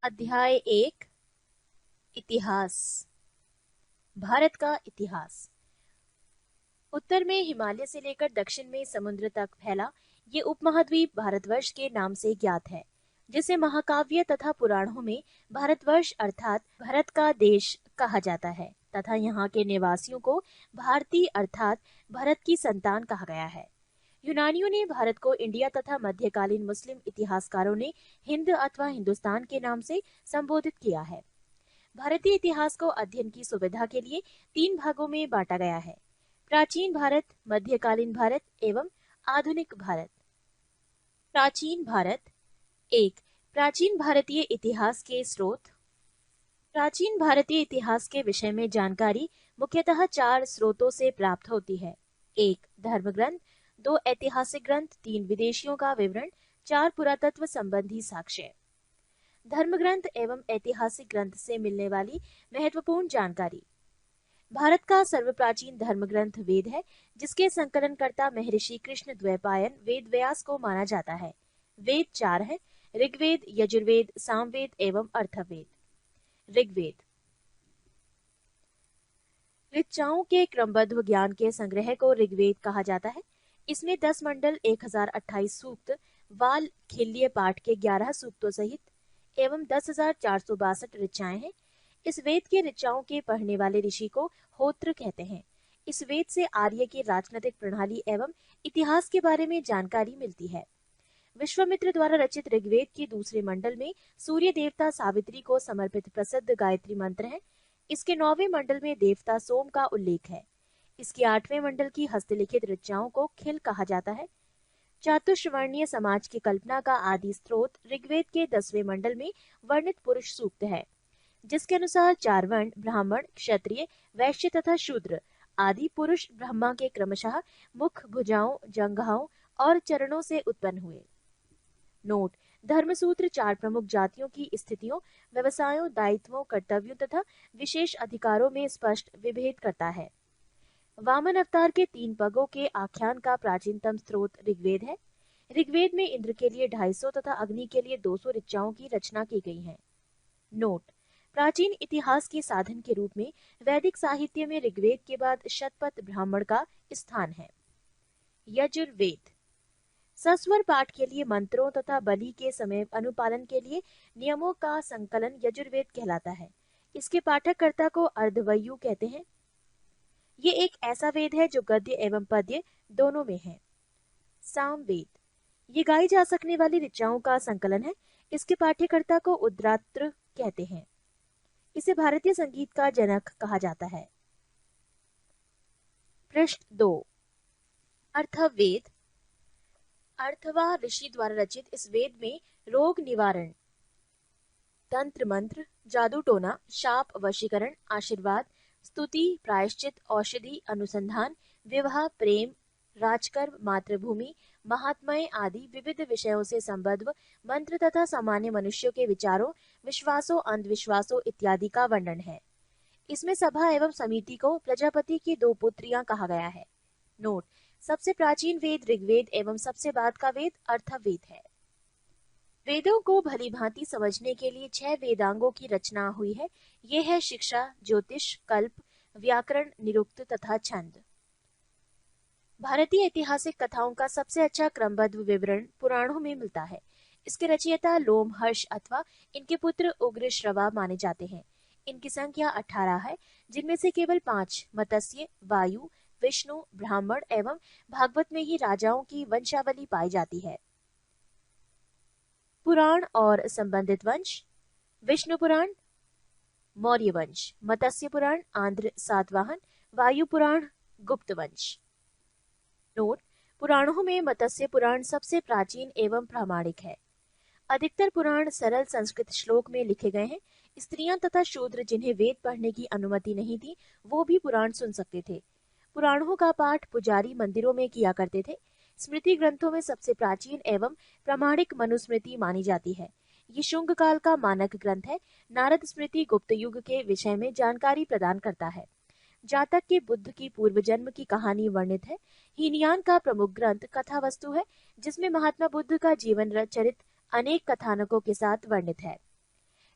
अध्याय 1 इतिहास। भारत का इतिहास। उत्तर में हिमालय से लेकर दक्षिण में समुद्र तक फैला ये उपमहाद्वीप भारतवर्ष के नाम से ज्ञात है, जिसे महाकाव्य तथा पुराणों में भारतवर्ष अर्थात भारत का देश कहा जाता है तथा यहाँ के निवासियों को भारतीय अर्थात भारत की संतान कहा गया है। यूनानियों ने भारत को इंडिया तथा मध्यकालीन मुस्लिम इतिहासकारों ने हिंद अथवा हिंदुस्तान के नाम से संबोधित किया है। भारतीय इतिहास को अध्ययन की सुविधा के लिए 3 भागों में बांटा गया है: प्राचीन भारत, मध्यकालीन भारत एवं आधुनिक भारत। प्राचीन भारत। 1. प्राचीन भारतीय इतिहास के स्रोत। प्राचीन भारतीय इतिहास के विषय में जानकारी मुख्यतः 4 स्रोतों से प्राप्त होती है: 1. धर्म ग्रंथ, 2 ऐतिहासिक ग्रंथ, 3 विदेशियों का विवरण, 4 पुरातत्व संबंधी साक्ष्य। धर्म ग्रंथ एवं ऐतिहासिक ग्रंथ से मिलने वाली महत्वपूर्ण जानकारी। भारत का सर्वप्राचीन धर्म ग्रंथ वेद है, जिसके संकलनकर्ता महर्षि कृष्ण द्वैपायन वेद व्यास को माना जाता है। वेद 4 हैं: ऋग्वेद, यजुर्वेद, सामवेद एवं अथर्ववेद। ऋग्वेद ऋचाओं के क्रमबद्ध ज्ञान के संग्रह को ऋग्वेद कहा जाता है। इसमें 10 मंडल, 1028 सूक्त, वाल खिल्य पाठ के 11 सूक्तों सहित एवं 10,462 ऋचाएं हैं। इस वेद के ऋचाओं के पढ़ने वाले ऋषि को होत्र कहते हैं। इस वेद से आर्य की राजनीतिक प्रणाली एवं इतिहास के बारे में जानकारी मिलती है। विश्वामित्र द्वारा रचित ऋग्वेद के दूसरे मंडल में सूर्य देवता सावित्री को समर्पित प्रसिद्ध गायत्री मंत्र है। इसके 9वें मंडल में देवता सोम का उल्लेख है। इसके 8वें मंडल की हस्तलिखित ऋचाओं को खिल कहा जाता है। चातुर्वर्णीय समाज की कल्पना का आदि स्रोत ऋग्वेद के 10वें मंडल में वर्णित पुरुष सूक्त है, जिसके अनुसार 4 वर्ण ब्राह्मण, क्षत्रिय, वैश्य तथा शूद्र आदि पुरुष ब्रह्मा के क्रमशः मुख, भुजाओं, जंघाओं और चरणों से उत्पन्न हुए। नोट: धर्मसूत्र 4 प्रमुख जातियों की स्थितियों, व्यवसायों, दायित्वों, कर्तव्यों तथा विशेष अधिकारों में स्पष्ट विभेद करता है। वामन अवतार के 3 पगों के आख्यान का प्राचीनतम स्रोत ऋग्वेद है। ऋग्वेद में इंद्र के लिए 250 तथा अग्नि के लिए 200 ऋचाओं की रचना की गई है। नोट: प्राचीन इतिहास के साधन के रूप में वैदिक साहित्य में ऋग्वेद के बाद शतपथ ब्राह्मण का स्थान है। यजुर्वेद सस्वर पाठ के लिए मंत्रों तथा बलि के समय अनुपालन के लिए नियमों का संकलन यजुर्वेद कहलाता है। इसके पाठककर्ता को अर्धवयु कहते हैं। ये एक ऐसा वेद है जो गद्य एवं पद्य दोनों में है। सामवेद ये गाई जा सकने वाली ऋचाओं का संकलन है। इसके पाठ्यकर्ता को उद्रात्र कहते हैं। इसे भारतीय संगीत का जनक कहा जाता है। पृष्ठ 2 अर्थवेद। अर्थवा ऋषि द्वारा रचित इस वेद में रोग निवारण, तंत्र मंत्र, जादू टोना, शाप वशीकरण, आशीर्वाद, स्तुति, प्रायश्चित, औषधि, अनुसंधान, विवाह, प्रेम, राजकर्म, मातृभूमि, महात्म्य आदि विविध विषयों से संबद्ध मंत्र तथा सामान्य मनुष्यों के विचारों, विश्वासों, अंधविश्वासों इत्यादि का वर्णन है। इसमें सभा एवं समिति को प्रजापति की 2 पुत्रियां कहा गया है। नोट: सबसे प्राचीन वेद ऋग्वेद एवं सबसे बाद का वेद अर्थवेद है। वेदों को भली भांति समझने के लिए 6 वेदांगों की रचना हुई है। ये है शिक्षा, ज्योतिष, कल्प, व्याकरण, निरुक्त तथा छंद। भारतीय ऐतिहासिक कथाओं का सबसे अच्छा क्रमबद्ध विवरण पुराणों में मिलता है। इसके रचयिता लोमहर्ष अथवा इनके पुत्र उग्रश्रवा माने जाते हैं। इनकी संख्या 18 है, जिनमें से केवल 5 मत्स्य, वायु, विष्णु, ब्राह्मण एवं भागवत में ही राजाओं की वंशावली पाई जाती है। पुराण और संबंधित वंश: विष्णु पुराण, मौर्य वंश, मत्स्य पुराण, आंध्र सातवाहन, वायु पुराण, गुप्त वंश। नोट: पुराणों में मत्स्य पुराण सबसे प्राचीन एवं प्रामाणिक है। अधिकतर पुराण सरल संस्कृत श्लोक में लिखे गए हैं। स्त्रियां तथा शूद्र जिन्हें वेद पढ़ने की अनुमति नहीं थी, वो भी पुराण सुन सकते थे। पुराणों का पाठ पुजारी मंदिरों में किया करते थे। स्मृति ग्रंथों में सबसे प्राचीन एवं प्रामाणिक मनुस्मृति मानी जाती है। ये शुंग काल का मानक ग्रंथ है। नारद स्मृति गुप्त युग के विषय में जानकारी प्रदान करता है। जातक के बुद्ध की पूर्व जन्म की कहानी वर्णित है। हीनयान का प्रमुख ग्रंथ कथा वस्तु है, जिसमें महात्मा बुद्ध का जीवन चरित अनेक कथानकों के साथ वर्णित है।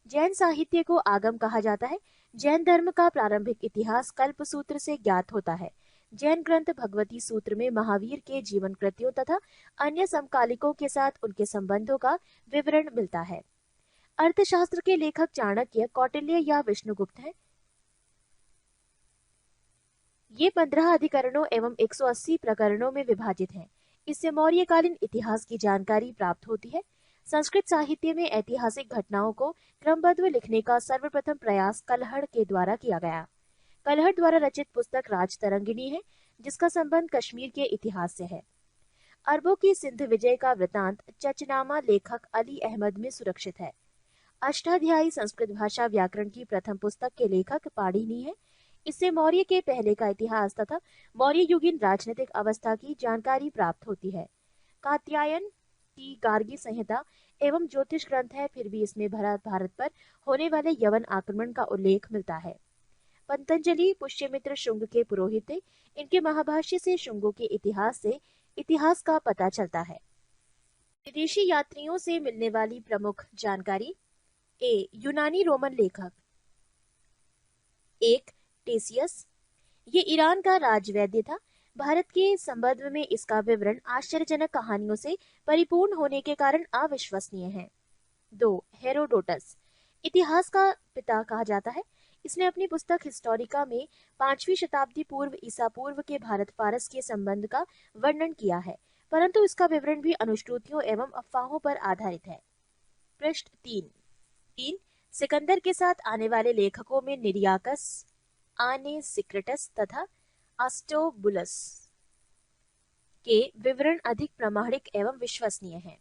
जैन साहित्य को आगम कहा जाता है। जैन धर्म का प्रारंभिक इतिहास कल्पसूत्र से ज्ञात होता है। जैन ग्रंथ भगवती सूत्र में महावीर के जीवन कृत्यों तथा अन्य समकालिकों के साथ उनके संबंधों का विवरण मिलता है। अर्थशास्त्र के लेखक चाणक्य, कौटिल्य या विष्णुगुप्त हैं। ये 15 अधिकरणों एवं 180 प्रकरणों में विभाजित हैं। इससे मौर्यकालीन इतिहास की जानकारी प्राप्त होती है। संस्कृत साहित्य में ऐतिहासिक घटनाओं को क्रमबद्ध लिखने का सर्वप्रथम प्रयास कलहड़ के द्वारा किया गया। कलहड़ द्वारा रचित पुस्तक राजतरंगिणी है, जिसका संबंध कश्मीर के इतिहास से है। अरबों की सिंध विजय का वृतांत चचनामा लेखक अली अहमद में सुरक्षित है। अष्टाध्यायी संस्कृत भाषा व्याकरण की प्रथम पुस्तक के लेखक पाणिनि है। इससे मौर्य के पहले का इतिहास तथा मौर्य युगीन राजनीतिक अवस्था की जानकारी प्राप्त होती है। कात्यायन की गार्गी संहिता एवं ज्योतिष ग्रंथ है, फिर भी इसमें भारत पर होने वाले यवन आक्रमण का उल्लेख मिलता है। पतंजलि पुष्यमित्र शुंग के पुरोहित थे। इनके महाभाष्य से शुंगों के इतिहास से इतिहास का पता चलता है। विदेशी यात्रियों से मिलने वाली प्रमुख जानकारी। ए. यूनानी रोमन लेखक। 1. टेसियस। ये ईरान का राजवैद्य था। भारत के संबंध में इसका विवरण आश्चर्यजनक कहानियों से परिपूर्ण होने के कारण अविश्वसनीय है। 2. हेरोडोटस। इतिहास का पिता कहा जाता है। इसने अपनी पुस्तक हिस्टोरिका में 5वीं शताब्दी पूर्व ईसा पूर्व के भारत फारस के संबंध का वर्णन किया है, परंतु इसका विवरण भी अनुश्रुतियों एवं अफवाहों पर आधारित है। पृष्ठ 3। सिकंदर के साथ आने वाले लेखकों में निरियाकस, आने सिक्रेटस तथा आस्टोबुलस के विवरण अधिक प्रामाणिक एवं विश्वसनीय हैं।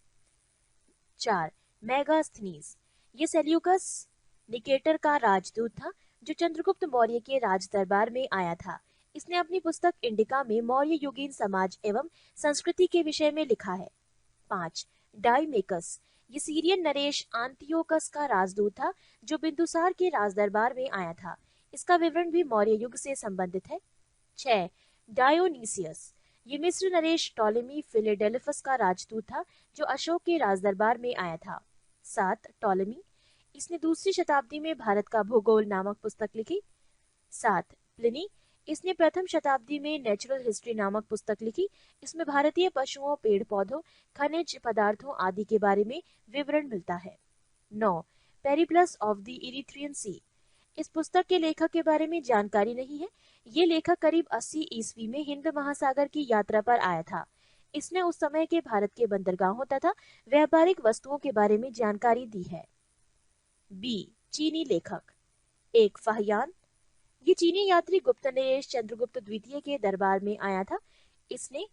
4. मेगास्थनीज। ये सेल्यूकस निकेटर का राजदूत था, जो चंद्रगुप्त मौर्य के राज दरबार में आया था। इसने अपनी पुस्तक इंडिका में मौर्य युगीन समाज एवं संस्कृति के विषय में लिखा है। 5. डाइमेकस। ये सीरियन नरेश आंतियोकस का राजदूत था, जो बिंदुसार के राज दरबार में आया था। इसका विवरण भी मौर्य युग से संबंधित है। 6. डायोनीसियस। ये मिस्र नरेश टॉलेमी फिलेडेल्फस का राजदूत था, जो अशोक के राज दरबार में आया था। 7. टॉलेमी। इसने दूसरी शताब्दी में भारत का भूगोल नामक पुस्तक लिखी। 7. प्लिनी। इसने प्रथम शताब्दी में नेचुरल हिस्ट्री नामक पुस्तक लिखी। इसमें भारतीय पशुओं, पेड़ पौधों, खनिज पदार्थों आदि के बारे में विवरण मिलता है। 9. पेरिप्लस ऑफ द इरिथ्रियन सी। इस पुस्तक के लेखक के बारे में जानकारी नहीं है। ये लेखक करीब 80 ईस्वी में हिंद महासागर की यात्रा पर आया था। इसने उस समय के भारत के बंदरगाहों तथा व्यापारिक वस्तुओं के बारे में जानकारी दी है। बी. चीनी लेखक। 1. फाहियान। ये चीनी यात्री गुप्त नरेश चंद्रगुप्त द्वितीय के दरबार में आया था। इसने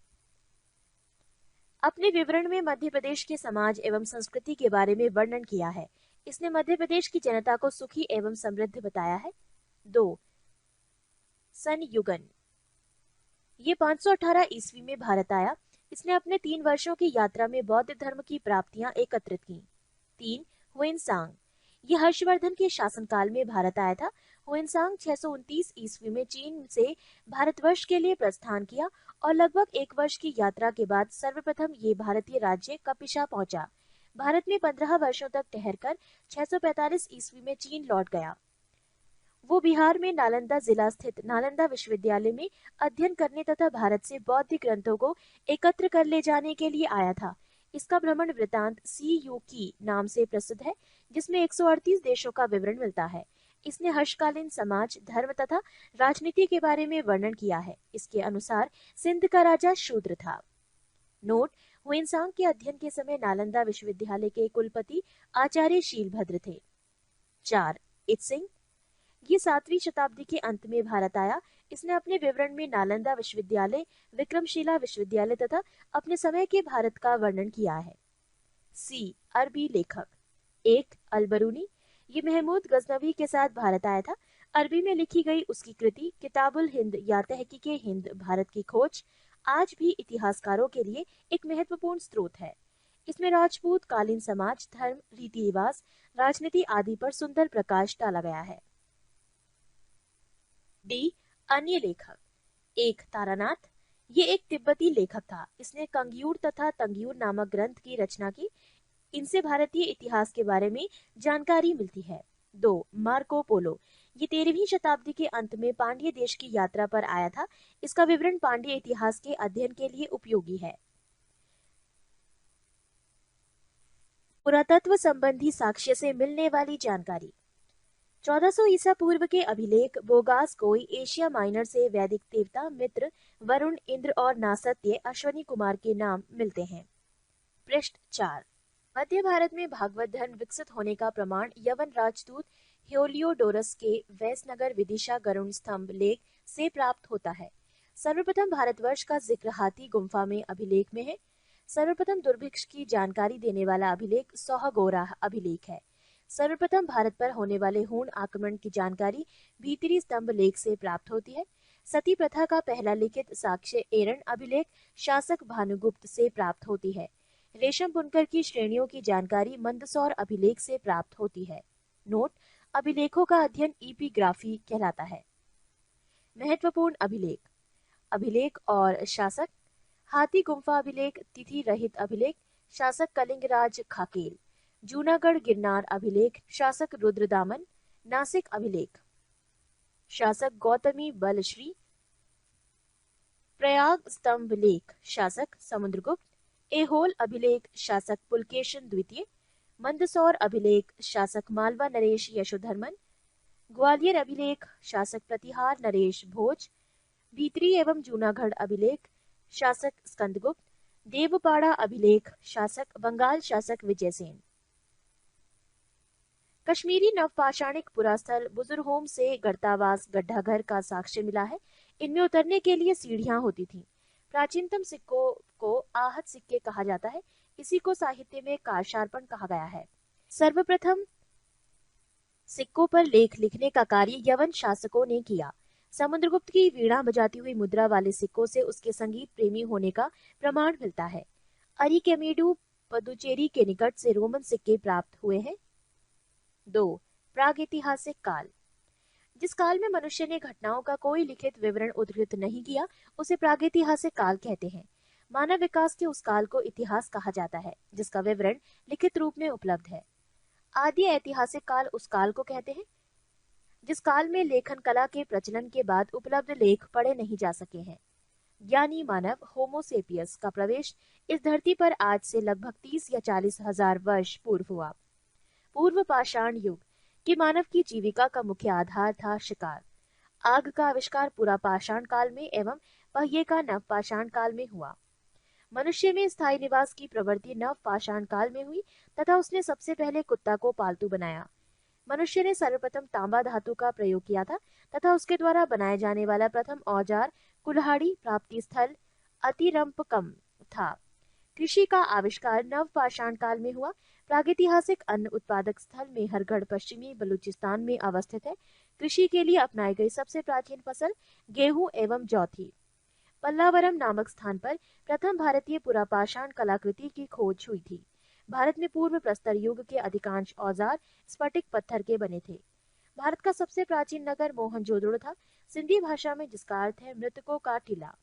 अपने विवरण में मध्य प्रदेश के समाज एवं संस्कृति के बारे में वर्णन किया है। इसने मध्य प्रदेश की जनता को सुखी एवं समृद्ध बताया है। 2. सनयुगन। ये 518 ईस्वी में भारत आया। इसने अपने 3 वर्षों की यात्रा में बौद्ध धर्म की प्राप्तियां एकत्रित की। 3. हुएनसांग। ये हर्षवर्धन के शासनकाल में भारत आया था। हुएनसांग 629 ईस्वी में चीन से भारतवर्ष के लिए प्रस्थान किया और लगभग 1 वर्ष की यात्रा के बाद सर्वप्रथम ये भारतीय राज्य कपिशा पहुंचा। भारत में 15 वर्षों तक ठहरकर 645 ईस्वी में चीन लौट गया। वो बिहार में नालंदा जिला स्थित नालंदा विश्वविद्यालय में अध्ययन करने तथा भारत से बौद्ध ग्रंथों को एकत्र कर ले जाने के लिए आया था। इसका भ्रमण वृतांत की नाम से प्रसिद्ध है, जिसमें 138 देशों का विवरण मिलता है। इसने हर्षकालीन समाज, धर्म तथा राजनीति के बारे में वर्णन किया है। इसके अनुसार सिंध का राजा शूद्र था। नोट: हुएनसांग के अध्ययन के समय नालंदा विश्वविद्यालय के कुलपति आचार्य शीलभद्र थे। 4. इत्सिंग। ये 7वीं शताब्दी के अंत में भारत आया। इसने अपने विवरण में नालंदा विश्वविद्यालय, विक्रमशिला विश्वविद्यालय तथा अपने समय के भारत का वर्णन किया है। सी. अरबी लेखक। 1. अलबरूनी। ये महमूद गजनवी के साथ भारत आया था। अरबी में लिखी गई उसकी कृति किताबुल हिंद या तहकीके हिंद भारत की खोज आज भी इतिहासकारों के लिए एक महत्वपूर्ण स्रोत है। इसमें राजपूत कालीन समाज, धर्म, रीति रिवाज, राजनीति आदि पर सुंदर प्रकाश डाला गया है। डी. अन्य लेखक। 1. तारानाथ। ये एक तिब्बती लेखक था। इसने कंग्यूर तथा तंग्यूर नामक ग्रंथ की रचना की। इनसे भारतीय इतिहास के बारे में जानकारी मिलती है। 2. Marco Polo. ये 13वीं शताब्दी के अंत में पांड्य देश की यात्रा पर आया था। इसका विवरण पांड्य इतिहास के अध्ययन के लिए उपयोगी है। पुरातत्व संबंधी साक्ष्य से मिलने वाली जानकारी। 1400 ईसा पूर्व के अभिलेख बोगास कोई एशिया माइनर से वैदिक देवता मित्र, वरुण, इंद्र और नासत्य अश्वनी कुमार के नाम मिलते हैं। पृष्ठ 4। मध्य भारत में भागवत धर्म विकसित होने का प्रमाण यवन राजदूत हेलियोडोरस के वैसनगर विदिशा गरुड़ स्तंभ लेख से प्राप्त होता है। सर्वप्रथम भारतवर्ष का जिक्र हाथी गुम्फा में अभिलेख में है। सर्वप्रथम दुर्भिक्ष की जानकारी देने वाला अभिलेख सोहगोरा अभिलेख है। सर्वप्रथम भारत पर होने वाले हूण आक्रमण की जानकारी भीतरी स्तंभ लेख से प्राप्त होती है। सती प्रथा का पहला लिखित साक्ष्य एरन अभिलेख शासक भानुगुप्त से प्राप्त होती है। रेशम बुनकर की श्रेणियों की जानकारी मंदसौर अभिलेख से प्राप्त होती है। नोट: अभिलेखों का अध्ययन एपिग्राफी कहलाता है। महत्वपूर्ण अभिलेख: अभिलेख और शासक, हाथी गुम्फा अभिलेख, तिथि रहित अभिलेख, शासक कलिंगराज खाकेल, जूनागढ़ गिरनार अभिलेख, शासक रुद्रदामन, नासिक अभिलेख, शासक गौतमी बलश्री, प्रयाग स्तंभ लेख, शासक समुद्रगुप्त, एहोल अभिलेख, शासक पुलकेशन द्वितीय, मंदसौर अभिलेख, शासक मालवा नरेश यशोधर्मन, ग्वालियर अभिलेख, शासक प्रतिहार नरेश भोज, भीतरी एवं जूनागढ़ अभिलेख, शासक स्कंदगुप्त, देवपाड़ा अभिलेख, शासक बंगाल शासक विजयसेन। कश्मीरी नवपाषाणिक पुरास्थल बुजुर्गहोम से गढ़तावास गड्ढाघर का साक्ष्य मिला है। इनमें उतरने के लिए सीढ़ियां होती थीं। प्राचीनतम सिक्कों को आहत सिक्के कहा जाता है। इसी को साहित्य में कारशार्पण कहा गया है। सर्वप्रथम सिक्कों पर लेख लिखने का कार्य यवन शासकों ने किया। समुद्रगुप्त की वीणा बजाती हुई मुद्रा वाले सिक्कों से उसके संगीत प्रेमी होने का प्रमाण मिलता है। अरिकेमेडु पदुचेरी के निकट से रोमन सिक्के प्राप्त हुए हैं। 2. प्रागैतिहासिक काल। जिस काल में मनुष्य ने घटनाओं का कोई लिखित विवरण उद्धृत नहीं किया, उसे प्रागैतिहासिक काल कहते हैं। मानव विकास के उस काल को इतिहास कहा जाता है जिसका विवरण लिखित रूप में उपलब्ध है। आदि ऐतिहासिक काल उस काल को कहते हैं जिस काल में लेखन कला के प्रचलन के बाद उपलब्ध लेख पढ़े नहीं जा सके हैं। ज्ञानी मानव होमोसेपियस का प्रवेश इस धरती पर आज से लगभग 30 या 40 हजार वर्ष पूर्व हुआ। पूर्व पाषाण युग कि मानव की जीविका का मुख्य आधार था शिकार। आग का आविष्कार पूरा पाषाण काल में एवं पहिए का नवपाषाण काल में हुआ। मनुष्य में स्थायी निवास की प्रवृत्ति नवपाषाण काल में हुई तथा उसने सबसे पहले कुत्ता को पालतू बनाया। मनुष्य ने सर्वप्रथम तांबा धातु का प्रयोग किया था तथा उसके द्वारा बनाए जाने वाला प्रथम औजार कुल्हाड़ी प्राप्ति स्थल अतिरंपकम था। कृषि का आविष्कार नवपाषाण काल में हुआ। प्रागैतिहासिक अन्न उत्पादक स्थल मेहरगढ़ पश्चिमी बलूचिस्तान में अवस्थित है। कृषि के लिए अपनाई गई सबसे प्राचीन फसल गेहूं एवं जौ थी। पल्लावरम नामक स्थान पर प्रथम भारतीय पुरापाषाण कलाकृति की खोज हुई थी। भारत में पूर्व प्रस्तर युग के अधिकांश औजार स्फटिक पत्थर के बने थे। भारत का सबसे प्राचीन नगर मोहनजोदड़ो था, सिंधी भाषा में, जिसका अर्थ है मृतकों का टीला।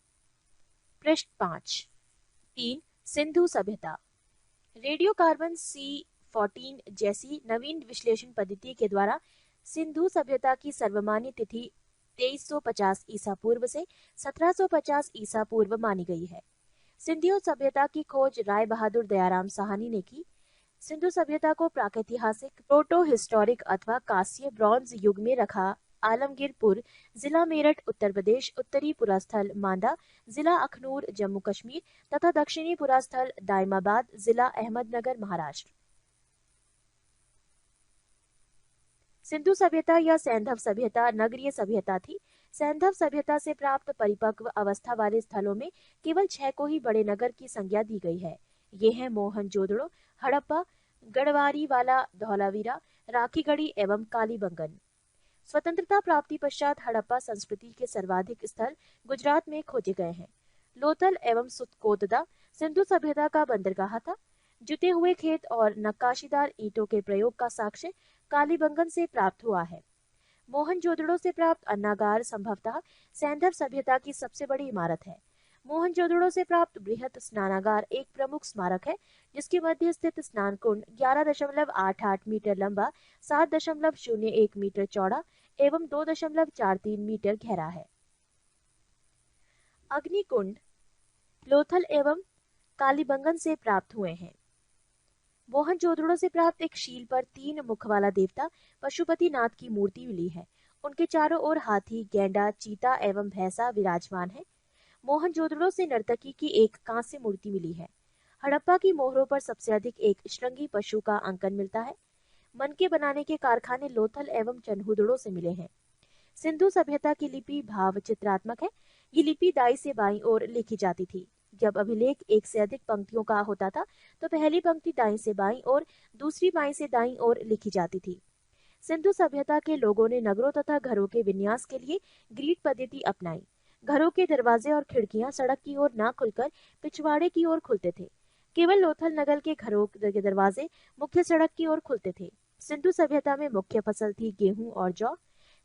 पृष्ठ 5। 3. सिंधु सभ्यता। रेडियो कार्बन C14 जैसी नवीन विश्लेषण पद्धति के द्वारा सिंधु सभ्यता की सर्वमान्य तिथि 2350 ईसा पूर्व से 1750 ईसा पूर्व मानी गई है। सिंधु सभ्यता की खोज राय बहादुर दयाराम साहनी ने की। सिंधु सभ्यता को प्रागैतिहासिक, प्रोटो हिस्टोरिक अथवा कांस्य ब्रॉन्ज युग में रखा आलमगीरपुर, जिला मेरठ उत्तर प्रदेश, उत्तरी पुरास्थल मांदा, जिला अखनूर जम्मू कश्मीर तथा दक्षिणी पुरास्थल दाइमाबाद, जिला अहमदनगर महाराष्ट्र। सिंधु सभ्यता या सैंधव सभ्यता नगरीय सभ्यता थी। सैंधव सभ्यता से प्राप्त परिपक्व अवस्था वाले स्थलों में केवल 6 को ही बड़े नगर की संज्ञा दी गई है। ये हैं मोहनजोदड़ो, हड़प्पा, गढ़वारीवाला, धौलावीरा, राखीगढ़ी एवं कालीबंगन। स्वतंत्रता प्राप्ति पश्चात हड़प्पा संस्कृति के सर्वाधिक स्थल गुजरात में खोजे गए हैं। लोथल एवं सुतकोतदा सिंधु सभ्यता का बंदरगाह था। जुते हुए खेत और नक्काशीदार ईंटों के प्रयोग का साक्ष्य कालीबंगन से प्राप्त हुआ है। मोहनजोदड़ो से प्राप्त अन्नागार संभवतः सैंधव सभ्यता की सबसे बड़ी इमारत है। मोहनजोदड़ो से प्राप्त बृहत स्नानागार एक प्रमुख स्मारक है, जिसके मध्य स्थित स्नान कुंड 11.88 मीटर लंबा, 7.01 मीटर चौड़ा एवं 2.43 मीटर गहरा है। अग्निकुंड लोथल एवं कालीबंगन से प्राप्त हुए हैं। मोहनजोदड़ो से प्राप्त एक शील पर 3 मुख वाला देवता पशुपतिनाथ की मूर्ति मिली है। उनके चारों ओर हाथी, गैंडा, चीता एवं भैंसा विराजमान है। मोहनजोदड़ो से नर्तकी की एक कांस्य मूर्ति मिली है। हड़प्पा की मोहरों पर सबसे अधिक एक श्रृंगी पशु का अंकन मिलता है। मनके बनाने के कारखाने लोथल एवं चन्हुदड़ो से मिले हैं। सिंधु सभ्यता की लिपि भाव चित्रात्मक है। ये लिपि दाई से बाईं ओर लिखी जाती थी। जब अभिलेख एक से अधिक पंक्तियों का होता था तो पहली पंक्ति दाईं से बाईं और दूसरी बाईं से दाईं ओर लिखी जाती थी। सिंधु सभ्यता के लोगों ने नगरों तथा घरों के विन्यास के लिए ग्रीड पद्धति अपनाई। घरों के दरवाजे और खिड़कियां सड़क की ओर न खुलकर पिछवाड़े की ओर खुलते थे। केवल लोथल नगर के घरों के दरवाजे मुख्य सड़क की ओर खुलते थे। सिंधु सभ्यता में मुख्य फसल थी गेहूं और जौ।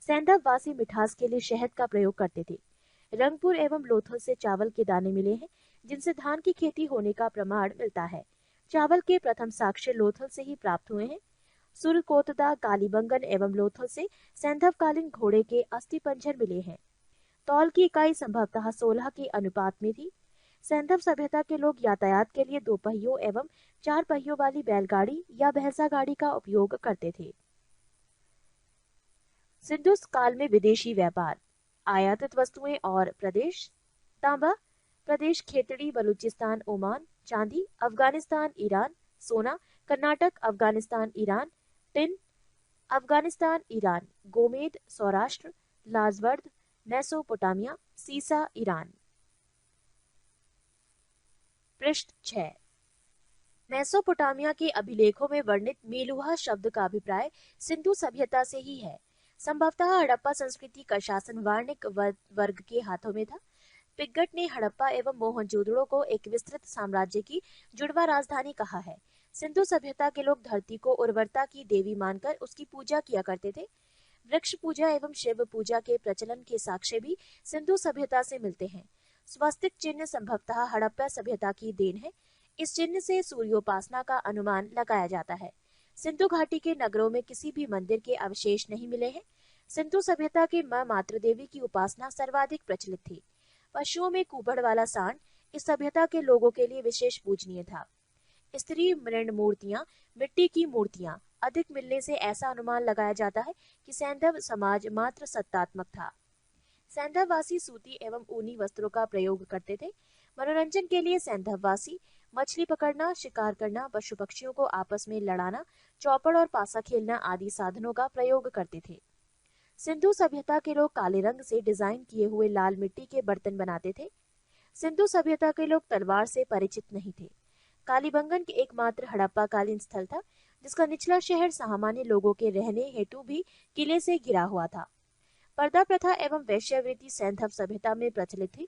सैंधव वासी मिठास के लिए शहद का प्रयोग करते थे। रंगपुर एवं लोथल से चावल के दाने मिले हैं, जिनसे धान की खेती होने का प्रमाण मिलता है। चावल के प्रथम साक्ष्य लोथल से ही प्राप्त हुए हैं। सुरकोतदा, कालीबंगन एवं लोथल से सैंधवकालीन घोड़े के अस्थि पंजर मिले हैं। तौल की इकाई संभवतः 16 के अनुपात में थी। सैंधव सभ्यता के लोग यातायात के लिए 2 पहियों एवं 4 पहियों वाली बैलगाड़ी या भैंसा गाड़ी का उपयोग करते थे। सिंधु काल में विदेशी व्यापार, आयातित वस्तुएं और प्रदेश। तांबा प्रदेश खेतड़ी, बलूचिस्तान, ओमान। चांदी अफगानिस्तान, ईरान। सोना कर्नाटक, अफगानिस्तान, ईरान। टिन अफगानिस्तान, ईरान। गोमेद सौराष्ट्र, लाजवर्द मेसोपोटामिया, सीसा ईरान। पृष्ठ 6। मेसोपोटामिया के अभिलेखों में वर्णित मेलुहा शब्द का अभिप्राय सिंधु सभ्यता से ही है। संभवतः हड़प्पा संस्कृति का शासन वाणिक वर्ग के हाथों में था। पिग्गट ने हड़प्पा एवं मोहनजोदड़ो को एक विस्तृत साम्राज्य की जुड़वा राजधानी कहा है। सिंधु सभ्यता के लोग धरती को उर्वरता की देवी मानकर उसकी पूजा किया करते थे। वृक्ष पूजा एवं शिव पूजा के प्रचलन के साक्ष्य भी सिंधु सभ्यता से मिलते हैं। स्वस्तिक चिन्ह संभवतः हड़प्पा सभ्यता की देन है। इस चिन्ह से सूर्योपासना का अनुमान लगाया जाता है। सिंधु घाटी के नगरों में किसी भी मंदिर के अवशेष नहीं मिले हैं। सिंधु सभ्यता के मां मातृ देवी की उपासना सर्वाधिक प्रचलित थी। पशुओं में कुबड़ वाला सांड इस सभ्यता के लोगों के लिए विशेष पूजनीय था। स्त्री मृण मूर्तियां, मिट्टी की मूर्तियां अधिक मिलने से ऐसा अनुमान लगाया जाता है कि सैंधव समाज मात्र सत्तात्मक था। सैंधववासी सूती एवं ऊनी वस्त्रों का प्रयोग करते थे। मनोरंजन के लिए सैंधववासी मछली पकड़ना, शिकार करना, पशु पक्षियों को आपस में लड़ाना, चौपड़ और पासा खेलना आदि साधनों का प्रयोग करते थे। सिंधु सभ्यता के लोग काले रंग से डिजाइन किए हुए लाल मिट्टी के बर्तन बनाते थे। सिंधु सभ्यता के लोग तलवार से परिचित नहीं थे। कालीबंगन के एकमात्र हड़प्पा कालीन स्थल था, जिसका निचला शहर सामान्य लोगों के रहने हेतु भी किले से घिरा हुआ था। पर्दा प्रथा एवं वैश्यावृत्ति सैंधव सभ्यता में प्रचलित थी।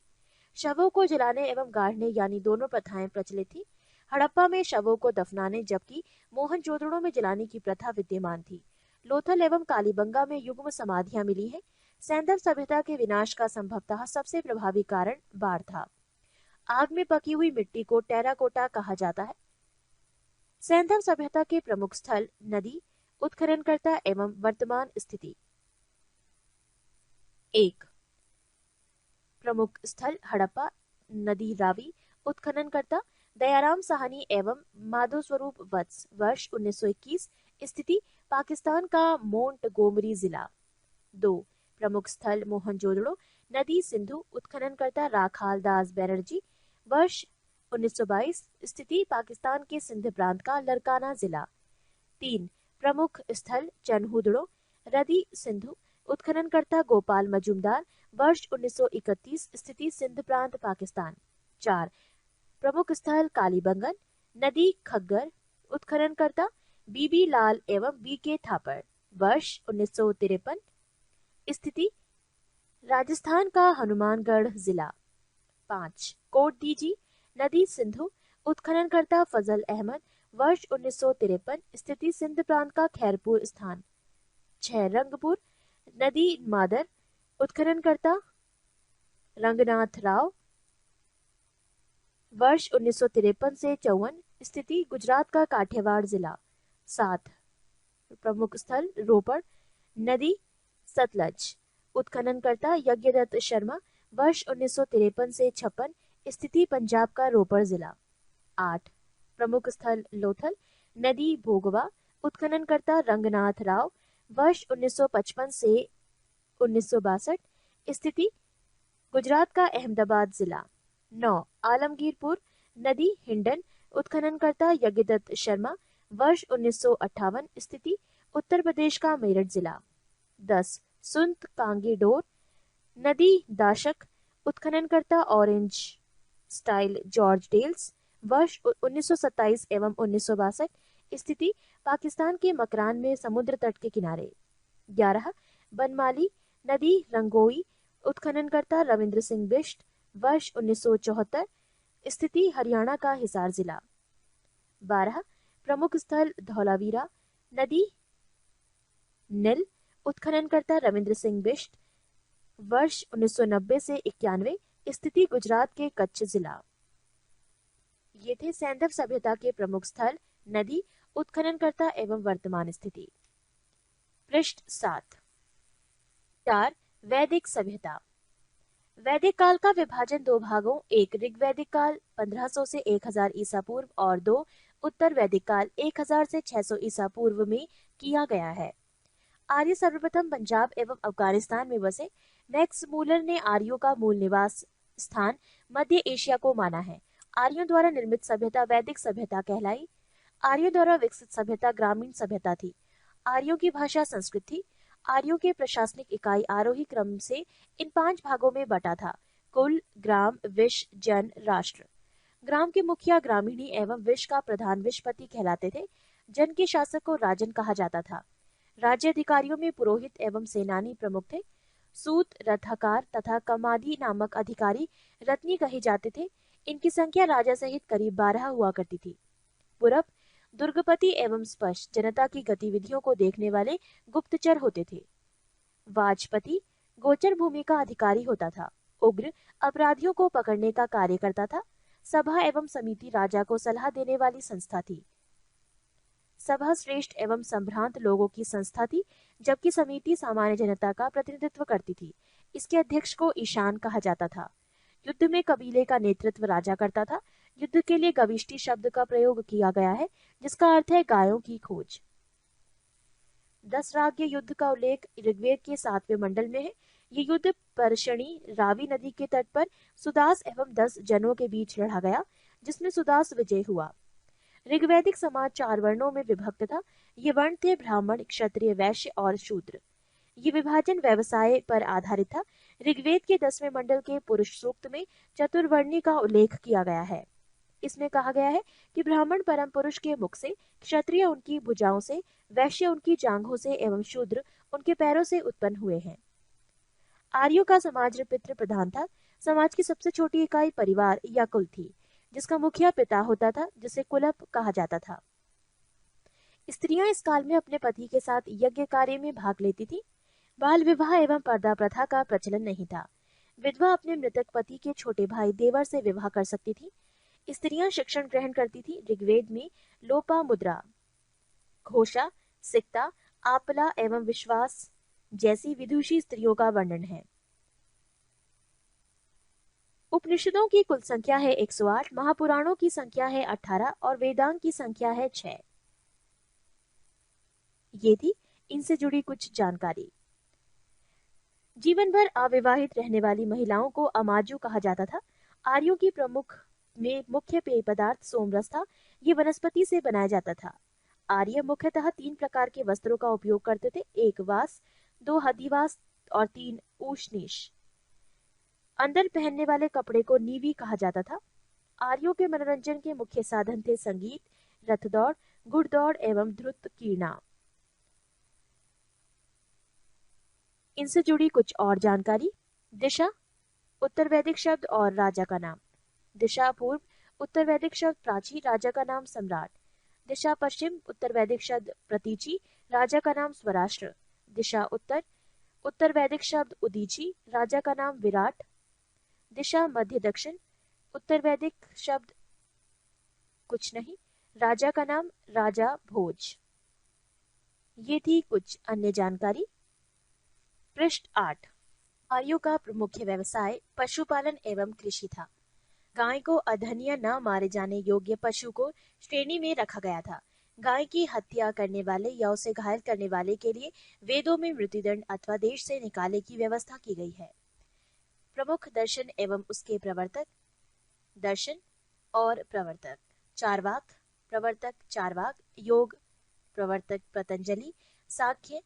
शवों को जलाने एवं गाड़ने यानी दोनों प्रथाएं प्रचलित थी। हड़प्पा में शवों को दफनाने जबकि मोहनजोदड़ो में जलाने की प्रथा विद्यमान थी। लोथल एवं कालीबंगा में युग्म समाधियां मिली हैं। सैंधव सभ्यता के विनाश का संभवतः सबसे प्रभावी कारण बाढ़ था। आग में पकी हुई मिट्टी को टेराकोटा कहा जाता है। सैंधव सभ्यता के प्रमुख स्थल, नदी, उत्खननकर्ता एवं वर्तमान स्थिति। 1. प्रमुख स्थल हड़प्पा, नदी रावी, उत्खननकर्ता दयाराम साहनी एवं माधो स्वरूप वत्स, वर्ष 1921। स्थिति पाकिस्तान का मोंटगोमरी जिला। 2. प्रमुख स्थल मोहनजोदड़ो, नदी सिंधु, उत्खननकर्ता राखाल दास बैनर्जी, वर्ष 1922। स्थिति पाकिस्तान के सिंध प्रांत का लरकाना जिला। 3. प्रमुख स्थल चन्हुदड़ो, नदी सिंधु, उत्खननकर्ता गोपाल मजूमदार, वर्ष 1931। स्थिति सिंध प्रांत पाकिस्तान। 4. प्रमुख स्थल कालीबंगन, नदी खग्गर, उत्खननकर्ता बीबी लाल एवं बी के थापर, वर्ष 1953। स्थिति राजस्थान का हनुमानगढ़ जिला। 5. कोट डीजी, नदी सिंधु, उत्खननकर्ता फजल अहमद, वर्ष 1953। स्थिति सिंध प्रांत का खैरपुर स्थान। 6. रंगपुर, नदी मादर, उत्खननकर्ता रंगनाथ राव, वर्ष 1953 से 54 स्थिति गुजरात का काठियावाड़ जिला। 7 प्रमुख स्थल रोपड़ नदी सतलज। उत्खननकर्ता यज्ञदत्त शर्मा। वर्ष 1953 से 56 स्थिति पंजाब का रोपड़ जिला। 8 प्रमुख स्थल लोथल नदी भोगवा। उत्खननकर्ता रंगनाथ राव। वर्ष 1955 से 1962 स्थिति गुजरात का अहमदाबाद जिला। 9 आलमगीरपुर नदी हिंडन। उत्खननकर्ता यज्ञदत्त शर्मा। वर्ष 1958 स्थिति उत्तर प्रदेश का मेरठ जिला। 10 सुंत कांगी डोर नदी दाशक। उत्खननकर्ता ऑरेंज स्टाइल जॉर्ज डेल्स। वर्ष 1927 एवं 1962 स्थिति पाकिस्तान के मकरान में समुद्र तट के किनारे। 11 बनमाली नदी रंगोई। उत्खननकर्ता रविंद्र सिंह बिष्ट। वर्ष 1974 स्थिति हरियाणा का हिसार जिला। 12 प्रमुख स्थल धौलावीरा नदी नील। उत्खननकर्ता रविंद्र सिंह बिष्ट। वर्ष 1990 से 91 स्थिति गुजरात के कच्छ जिला। ये थे सैंधव सभ्यता के प्रमुख स्थल नदी उत्खननकर्ता एवं वर्तमान स्थिति। पृष्ठ 7। 4 वैदिक सभ्यता। वैदिक काल का विभाजन दो भागों, एक ऋग्वैदिक काल 1500 से 1000 ईसा पूर्व और दो उत्तर वैदिक काल 1000 से 600 ईसा पूर्व में किया गया है। आर्य सर्वप्रथम पंजाब एवं अफगानिस्तान में बसे। मैक्स मूलर ने आर्यों का मूल निवास स्थान मध्य एशिया को माना है। आर्यों द्वारा निर्मित सभ्यता वैदिक सभ्यता कहलाई। आर्यों द्वारा विकसित सभ्यता ग्रामीण सभ्यता थी। आर्यों की भाषा संस्कृत थी। आर्यों के प्रशासनिक इकाई आरोही क्रम से इन 5 भागों में बटा था: कुल, ग्राम, विश, जन, राष्ट्र। ग्राम के मुखिया ग्रामीणी एवं विश का प्रधान विशपति कहलाते थे। जन के शासक को राजन कहा जाता था। राज्य अधिकारियों में पुरोहित एवं सेनानी प्रमुख थे। सूत, रथाकार तथा कमादी नामक अधिकारी रत्नी कहे जाते थे। इनकी संख्या राजा सहित करीब 12 हुआ करती थी। पुरब दुर्गपति एवं स्पष्ट जनता की गतिविधियों को देखने वाले गुप्तचर होते थे। वाजपति गोचर भूमि का अधिकारी होता था। उग्र अपराधियों को पकड़ने का कार्य करता था। सभा एवं समिति राजा को सलाह देने वाली संस्था थी। सभा श्रेष्ठ एवं संभ्रांत लोगों की संस्था थी, जबकि समिति सामान्य जनता का प्रतिनिधित्व करती थी। इसके अध्यक्ष को ईशान कहा जाता था। युद्ध में कबीले का नेतृत्व राजा करता था। युद्ध के लिए गविष्टि शब्द का प्रयोग किया गया है, जिसका अर्थ है गायों की खोज। 10 राग्य युद्ध का उल्लेख ऋग्वेद के 7वें मंडल में है। ये युद्ध परशणी रावी नदी के तट पर सुदास एवं 10 जनों के बीच लड़ा गया, जिसमें सुदास विजय हुआ। ऋग्वैदिक समाज 4 वर्णों में विभक्त था। ये वर्ण थे ब्राह्मण, क्षत्रिय, वैश्य और शूद्र। ये विभाजन व्यवसाय पर आधारित था। ऋग्वेद के 10वें मंडल के पुरुष सूक्त में चतुर्वर्णी का उल्लेख किया गया है। इसमें कहा गया है कि ब्राह्मण परम पुरुष के मुख से, क्षत्रिय उनकी भुजाओं से, वैश्य उनकी जांघों से एवं शूद्र उनके पैरों से उत्पन्न हुए हैं। आर्यों का समाज पितृ प्रधान था। समाज की सबसे छोटी इकाई परिवार या कुल थी, जिसका मुखिया पिता होता था, जिसे कुलप कहा जाता था। स्त्रियां इस काल में अपने पति के साथ यज्ञ कार्य में भाग लेती थी। बाल विवाह एवं पर्दा प्रथा का प्रचलन नहीं था। विधवा अपने मृतक पति के छोटे भाई देवर से विवाह कर सकती थी। स्त्रियां शिक्षण ग्रहण करती थी। ऋग्वेद में लोपा मुद्रा, घोषा, सिक्ता, आपला एवं विश्वास जैसी विदुषी स्त्रियों का वर्णन है। उपनिषदों की कुल संख्या है 108, महापुराणों की संख्या है 18 और वेदांग की संख्या है 6। ये थी इनसे जुड़ी कुछ जानकारी। जीवन भर अविवाहित रहने वाली महिलाओं को अमाजु कहा जाता था। आर्यों की मुख्य पेय पदार्थ सोमरस था। ये वनस्पति से बनाया जाता था। आर्य मुख्यतः 3 प्रकार के वस्त्रों का उपयोग करते थे: 1 वास, 2 हदिवास और 3 ऊष्णीश। अंदर पहनने वाले कपड़े को नीवी कहा जाता था। आर्यों के मनोरंजन के मुख्य साधन थे संगीत, रथदौड़, घुड़दौड़ एवं ध्रुत कीर्णा। इनसे जुड़ी कुछ और जानकारी। दिशा उत्तर वैदिक शब्द और राजा का नाम। दिशा पूर्व उत्तर वैदिक शब्द प्राची, राजा का नाम सम्राट। दिशा पश्चिम उत्तर वैदिक शब्द प्रतीची, राजा का नाम स्वराष्ट्र। दिशा उत्तर उत्तर वैदिक शब्द उदीची, राजा का नाम विराट। दिशा मध्य दक्षिण उत्तर वैदिक शब्द कुछ नहीं, राजा का नाम राजा भोज। ये थी कुछ अन्य जानकारी। पृष्ठ 8। आर्यों का मुख्य व्यवसाय पशुपालन एवं कृषि था। गाय को अधन्य न मारे जाने योग्य पशु को श्रेणी में रखा गया था। गाय की हत्या करने वाले या उसे घायल करने वाले के लिए वेदों में मृत्युदंड अथवा देश से निकाले की व्यवस्था की गई है। प्रमुख दर्शन एवं उसके प्रवर्तक। दर्शन और प्रवर्तक। चार्वाक प्रवर्तक चार्वाक, योग प्रवर्तक पतंजलि, सांख्य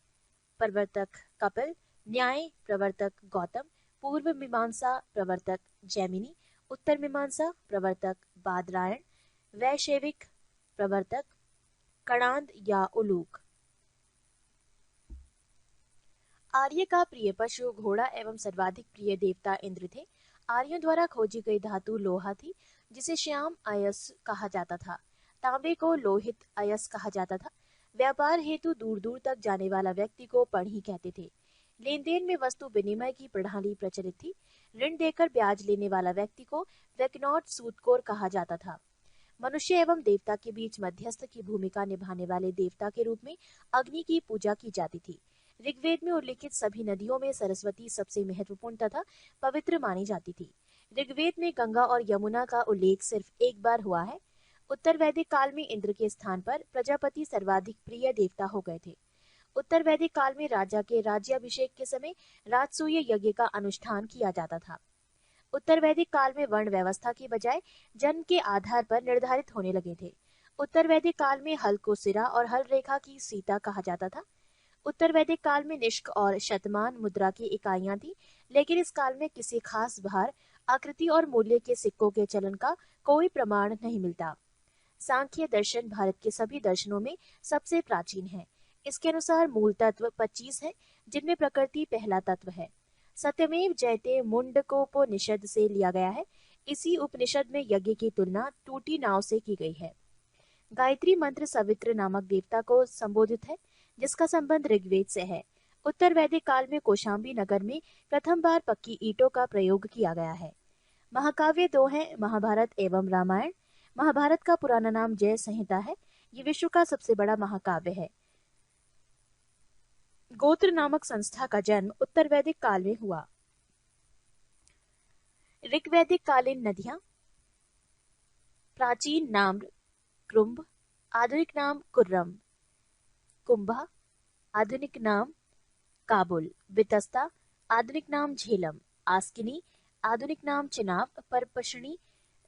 प्रवर्तक कपिल, न्याय प्रवर्तक गौतम, पूर्व मीमांसा प्रवर्तक जैमिनी, उत्तर मीमांसा प्रवर्तक बादरायण, वैशेविक प्रवर्तक कणाद या उलूक। आर्य का प्रिय पशु घोड़ा एवं सर्वाधिक प्रिय देवता इंद्र थे। आर्यों द्वारा खोजी गई धातु लोहा थी, जिसे श्याम अयस कहा जाता था। तांबे को लोहित अयस कहा जाता था। व्यापार हेतु दूर दूर तक जाने वाला व्यक्ति को पढ़ी कहते थे। लेन देन में वस्तु विनिमय की प्रणाली प्रचलित थी। ऋण देकर ब्याज लेने वाला व्यक्ति को वैकनॉट सूदखोर कहा जाता था। मनुष्य एवं देवता के बीच मध्यस्थ की भूमिका निभाने वाले देवता के रूप में अग्नि की पूजा की जाती थी। ऋग्वेद में उल्लिखित सभी नदियों में सरस्वती सबसे महत्वपूर्ण तथा पवित्र मानी जाती थी। ऋग्वेद में गंगा और यमुना का उल्लेख सिर्फ एक बार हुआ है। उत्तर वैदिक काल में इंद्र के स्थान पर प्रजापति सर्वाधिक प्रिय देवता हो गए थे। उत्तर वैदिक काल में राजा के राज्याभिषेक के समय राजसूय यज्ञ का अनुष्ठान किया जाता था। उत्तर वैदिक काल में वर्ण व्यवस्था की बजाय जन्म के आधार पर निर्धारित होने लगे थे। उत्तर वैदिक काल में हल को सिरा और हल रेखा की सीता कहा जाता था। उत्तर वैदिक काल में निष्क और शतमान मुद्रा की इकाइयां थी, लेकिन इस काल में किसी खास भार, आकृति और मूल्य के सिक्कों के चलन का कोई प्रमाण नहीं मिलता। सांख्य दर्शन भारत के सभी दर्शनों में सबसे प्राचीन है। इसके अनुसार मूल तत्व 25 है, जिनमें प्रकृति पहला तत्व है। सत्यमेव जयते मुंडकोपनिषद से लिया गया है। इसी उपनिषद में यज्ञ की तुलना टूटी नाव से की गई है। गायत्री मंत्र सवित्र नामक देवता को संबोधित है, जिसका संबंध ऋग्वेद से है। उत्तर वैदिक काल में कौशाम्बी नगर में प्रथम बार पक्की ईंटों का प्रयोग किया गया है। महाकाव्य दो हैं, महाभारत एवं रामायण। महाभारत का पुराना नाम जय संहिता है। ये विश्व का सबसे बड़ा महाकाव्य है। गोत्र नामक संस्था का जन्म उत्तर वैदिक काल में हुआ। ऋग्वैदिक कालीन नदियां। प्राचीन नाम कृंभ, आधुनिक नाम कुर्रम। कुंभा, आधुनिक नाम काबुल। वितस्ता, आधुनिक नाम झेलम। आस्किनी, आधुनिक नाम चिनाब। परपशनी,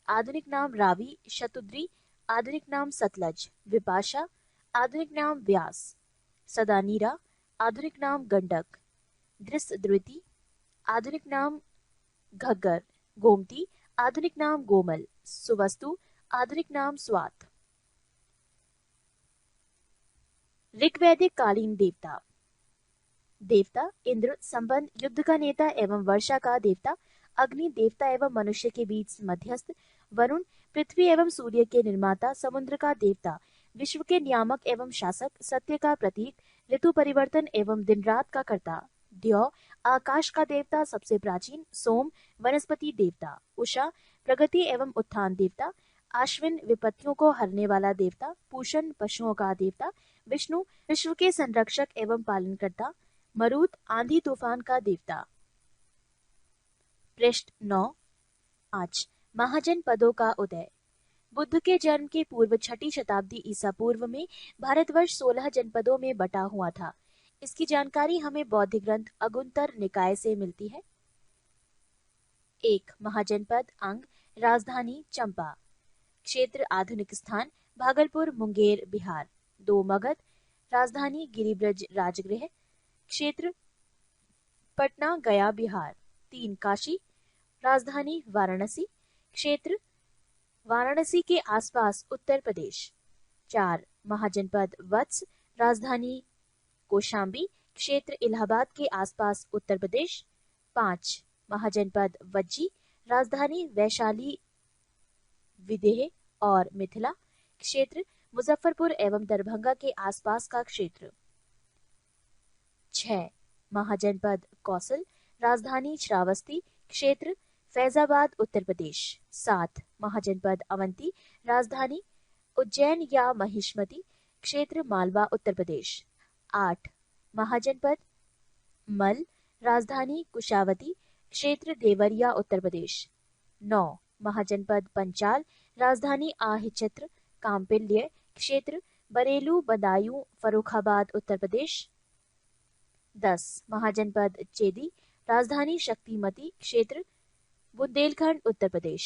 आधुनिक नाम रावी। शतुद्री, आधुनिक नाम सतलज। विपाशा, आधुनिक नाम व्यास। सदानीरा, आधुनिक नाम गंडक। दृष्टद्रुति, आधुनिक नाम घग्गर। गोमती, आधुनिक नाम गोमल। सुवस्तु, आधुनिक नाम स्वात। ऋग्वैदिक कालीन देवता। देवता इंद्र, संबंध युद्ध का नेता एवं वर्षा का देवता। अग्नि, देवता एवं मनुष्य के बीच मध्यस्थ। वरुण, पृथ्वी एवं सूर्य के निर्माता। समुद्र का देवता, विश्व के नियामक एवं शासक। सत्य का प्रतीक, ऋतु परिवर्तन एवं दिन रात का कर्ता। द्यौ, आकाश का देवता, सबसे प्राचीन। सोम, वनस्पति देवता। उषा, प्रगति एवं उत्थान देवता। आश्विन, विपत्तियों को हरने वाला देवता। पूषण, पशुओं का देवता। विष्णु, विश्व के संरक्षक एवं पालनकर्ता। मरुत, आंधी तूफान का देवता। पृष्ठ 9। आज महाजन पदों का उदय। बुद्ध के जन्म के पूर्व 6ठी शताब्दी ईसा पूर्व में भारतवर्ष 16 जनपदों में बटा हुआ था। इसकी जानकारी हमें बौद्ध ग्रंथ अगुंतर निकाय से मिलती है। 1. महाजनपद अंग, राजधानी चंपा, क्षेत्र आधुनिक स्थान भागलपुर मुंगेर बिहार। 2. मगध, राजधानी गिरिब्रज राजगृह, क्षेत्र पटना गया बिहार। 3. काशी, राजधानी वाराणसी, क्षेत्र वाराणसी के आसपास उत्तर प्रदेश। 4. महाजनपद वत्स, राजधानी कौशाम्बी, क्षेत्र इलाहाबाद के आसपास उत्तर प्रदेश। 5. महाजनपद वज्जी, राजधानी वैशाली विदेह और मिथिला, क्षेत्र मुजफ्फरपुर एवं दरभंगा के आसपास का क्षेत्र। 6. महाजनपद कौसल, राजधानी श्रावस्ती, क्षेत्र फैजाबाद उत्तर प्रदेश। 7 महाजनपद अवंती, राजधानी उज्जैन या महिष्मती, क्षेत्र मालवा उत्तर प्रदेश। 8 महाजनपद मल, राजधानी कुशावती, क्षेत्र देवरिया उत्तर प्रदेश। 9 महाजनपद पंचाल, राजधानी आहिचत्र कांपिल्य, क्षेत्र बरेलू बदायूं फर्रुखाबाद उत्तर प्रदेश। 10 महाजनपद चेदी, राजधानी शक्तिमती, क्षेत्र बुंदेलखंड उत्तर प्रदेश।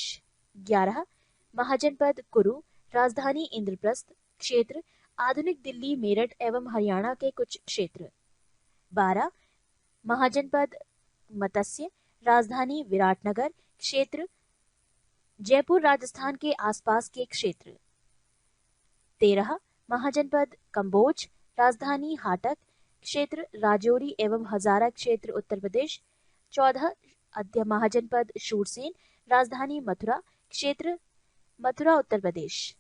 11 महाजनपद कुरु, राजधानी इंद्रप्रस्थ, क्षेत्र आधुनिक दिल्ली मेरठ एवं हरियाणा के कुछ क्षेत्र। 12 महाजनपद मत्स्य, राजधानी विराटनगर, क्षेत्र जयपुर राजस्थान के आसपास के क्षेत्र। 13 महाजनपद कंबोज, राजधानी हाटक, क्षेत्र राजौरी एवं हजारा, क्षेत्र उत्तर प्रदेश। 14 अद्य महाजनपद शूरसेन, राजधानी मथुरा, क्षेत्र मथुरा उत्तर प्रदेश।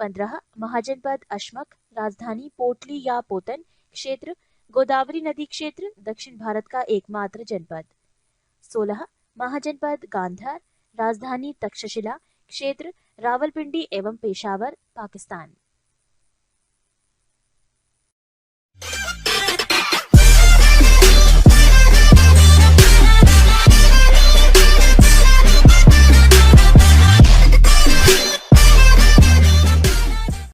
15 महाजनपद अशमक, राजधानी पोटली या पोतन, क्षेत्र गोदावरी नदी, क्षेत्र दक्षिण भारत का एकमात्र जनपद। 16 महाजनपद गांधार, राजधानी तक्षशिला, क्षेत्र रावलपिंडी एवं पेशावर, पाकिस्तान।